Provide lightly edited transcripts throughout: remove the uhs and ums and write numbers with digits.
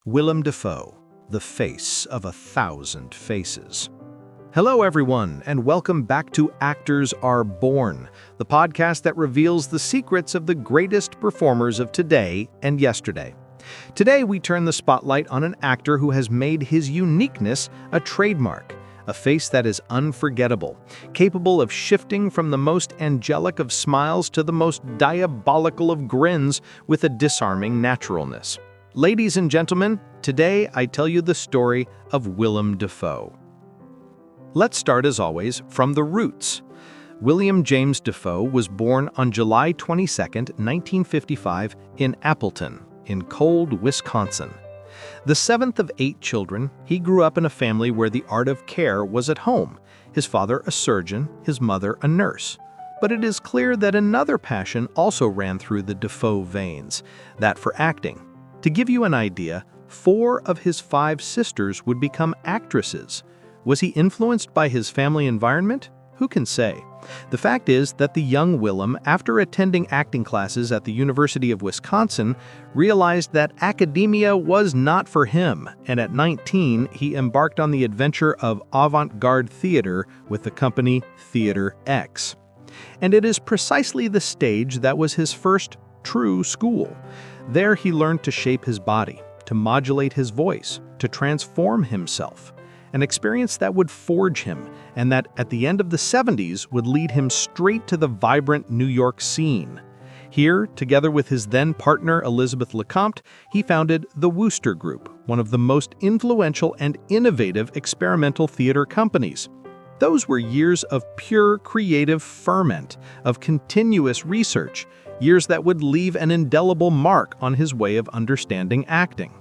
Willem Dafoe, the face of 1,000 faces. Hello everyone, and welcome back to Actors Are Born, the podcast that reveals the secrets of the greatest performers of today and yesterday. Today we turn the spotlight on an actor who has made his uniqueness a trademark, a face that is unforgettable, capable of shifting from the most angelic of smiles to the most diabolical of grins with a disarming naturalness. Ladies and gentlemen, today I tell you the story of Willem Dafoe. Let's start, as always, from the roots. William James Dafoe was born on July 22, 1955, in Appleton, in cold Wisconsin. The seventh of 8 children, he grew up in a family where the art of care was at home, his father a surgeon, his mother a nurse. But it is clear that another passion also ran through the Dafoe veins, that for acting. To give you an idea, 4 of his 5 sisters would become actresses. Was he influenced by his family environment? Who can say? The fact is that the young Willem, after attending acting classes at the University of Wisconsin, realized that academia was not for him, and at 19 he embarked on the adventure of avant-garde theater with the company Theater X. And it is precisely the stage that was his first true school. There he learned to shape his body, to modulate his voice, to transform himself. An experience that would forge him, and that at the end of the 70s would lead him straight to the vibrant New York scene. Here, together with his then partner Elizabeth Lecomte, he founded the Wooster Group, one of the most influential and innovative experimental theater companies. Those were years of pure creative ferment, of continuous research, years that would leave an indelible mark on his way of understanding acting.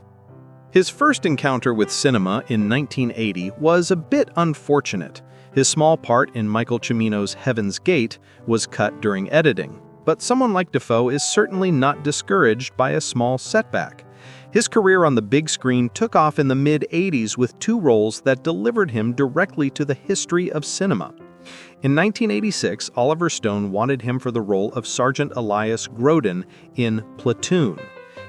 His first encounter with cinema in 1980 was a bit unfortunate. His small part in Michael Cimino's Heaven's Gate was cut during editing, but someone like Dafoe is certainly not discouraged by a small setback. His career on the big screen took off in the mid-80s with 2 roles that delivered him directly to the history of cinema. In 1986, Oliver Stone wanted him for the role of Sergeant Elias Grodin in Platoon.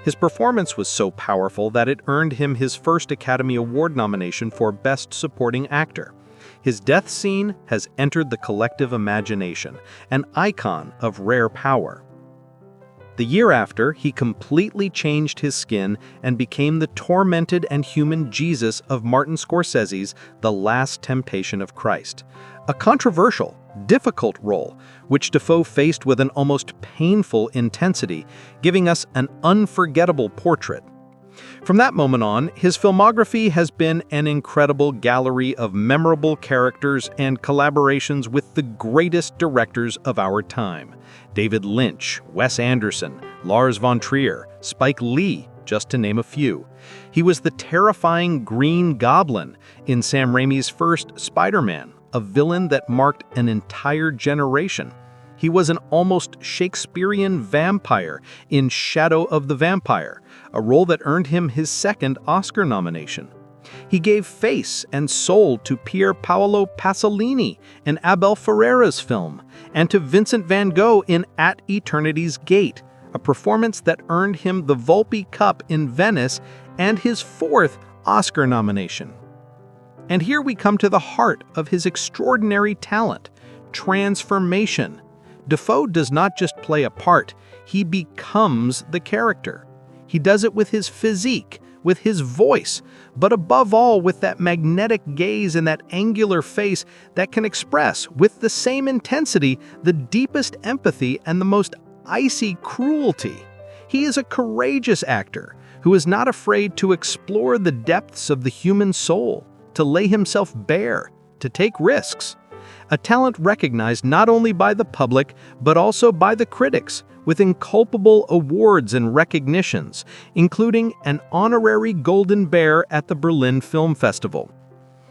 His performance was so powerful that it earned him his first Academy Award nomination for Best Supporting Actor. His death scene has entered the collective imagination, an icon of rare power. The year after, he completely changed his skin and became the tormented and human Jesus of Martin Scorsese's The Last Temptation of Christ. A controversial, difficult role, which Dafoe faced with an almost painful intensity, giving us an unforgettable portrait. From that moment on, his filmography has been an incredible gallery of memorable characters and collaborations with the greatest directors of our time. David Lynch, Wes Anderson, Lars von Trier, Spike Lee, just to name a few. He was the terrifying Green Goblin in Sam Raimi's first Spider-Man, a villain that marked an entire generation. He was an almost Shakespearean vampire in Shadow of the Vampire, a role that earned him his second Oscar nomination. He gave face and soul to Pier Paolo Pasolini in Abel Ferrara's film, and to Vincent van Gogh in At Eternity's Gate, a performance that earned him the Volpi Cup in Venice and his 4th Oscar nomination. And here we come to the heart of his extraordinary talent, transformation. Dafoe does not just play a part, he becomes the character. He does it with his physique, with his voice, but above all with that magnetic gaze and that angular face that can express, with the same intensity, the deepest empathy and the most icy cruelty. He is a courageous actor who is not afraid to explore the depths of the human soul, to lay himself bare, to take risks. A talent recognized not only by the public, but also by the critics, with incalculable awards and recognitions, including an honorary Golden Bear at the Berlin Film Festival.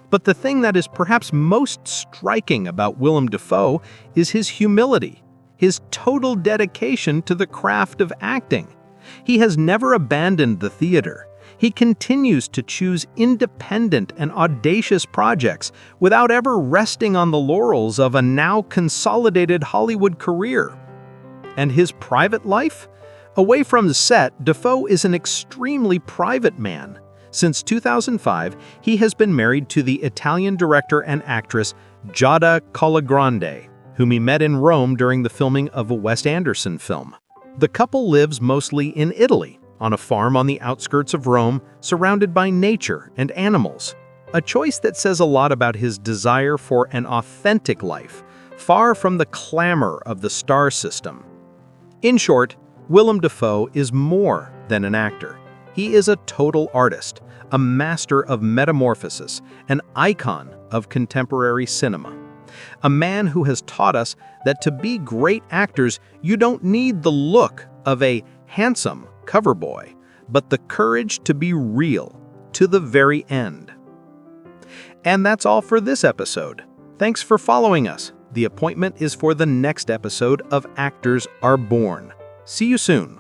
But the thing that is perhaps most striking about Willem Dafoe is his humility, his total dedication to the craft of acting. He has never abandoned the theater. He continues to choose independent and audacious projects without ever resting on the laurels of a now consolidated Hollywood career. And his private life? Away from the set, Dafoe is an extremely private man. Since 2005, he has been married to the Italian director and actress Giada Colagrande, whom he met in Rome during the filming of a Wes Anderson film. The couple lives mostly in Italy, on a farm on the outskirts of Rome, surrounded by nature and animals. A choice that says a lot about his desire for an authentic life, far from the clamor of the star system. In short, Willem Dafoe is more than an actor. He is a total artist, a master of metamorphosis, an icon of contemporary cinema. A man who has taught us that to be great actors, you don't need the look of a handsome cover boy, but the courage to be real to the very end. And that's all for this episode. Thanks for following us. The appointment is for the next episode of Actors Are Born. See you soon.